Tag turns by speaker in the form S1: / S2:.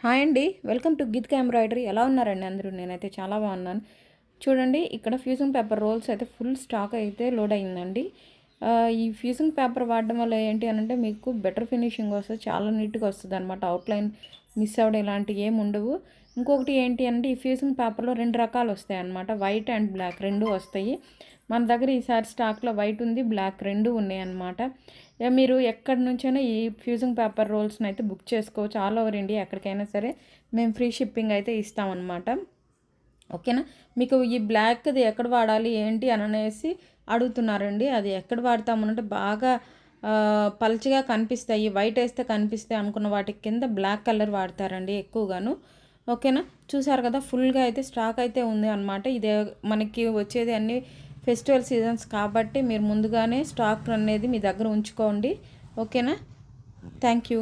S1: Hi అండి. Welcome to Geeth embroidery. ఎలా ఉన్నారండి అందరూ? నేనైతే చాలా బాగున్నాను. చూడండి, ఇక్కడ ఫ్యూజింగ్ పేపర్ రోల్స్ అయితే ఫుల్ స్టాక్ అయితే లోడ్ అయిందండి. ఈ ఫ్యూజింగ్ పేపర్ వాడడం వల్ల ఏంటి అనంటే మీకు బెటర్ ఫినిషింగ్ వస్తుంది, చాలా నీట్గా వస్తుంది అనమాట. అవుట్లైన్ మిస్ అవ్వడం ఇలాంటివి ఏమి ఉండవు. ఇంకొకటి ఏంటి అంటే ఈ ఫ్యూజింగ్ పేపర్లో రెండు రకాలు వస్తాయి అన్నమాట. వైట్ అండ్ బ్లాక్ రెండు వస్తాయి. మన దగ్గర ఈసారి స్టాక్లో వైట్ ఉంది, బ్లాక్ రెండు ఉన్నాయి అన్నమాట. మీరు ఎక్కడి నుంచైనా ఈ ఫ్యూజింగ్ పేపర్ రోల్స్ని అయితే బుక్ చేసుకోవచ్చు. ఆల్ ఓవర్ ఇండియా ఎక్కడికైనా సరే మేము ఫ్రీ షిప్పింగ్ అయితే ఇస్తామన్నమాట. ఓకేనా? మీకు ఈ బ్లాక్ది ఎక్కడ వాడాలి ఏంటి అని అనేసి అడుగుతున్నారండి. అది ఎక్కడ వాడతామనంటే బాగా పల్చగా కనిపిస్తాయి, వైట్ వేస్తే కనిపిస్తాయి అనుకున్న వాటి కింద బ్లాక్ కలర్ వాడతారండి ఎక్కువగాను. ఓకేనా? చూసారు కదా, ఫుల్గా అయితే స్టాక్ అయితే ఉంది అనమాట. ఇదే మనకి వచ్చేది అన్ని ఫెస్టివల్ సీజన్స్ కాబట్టి మీరు ముందుగానే స్టాక్ అనేది మీ దగ్గర ఉంచుకోండి. ఓకేనా? Thank you.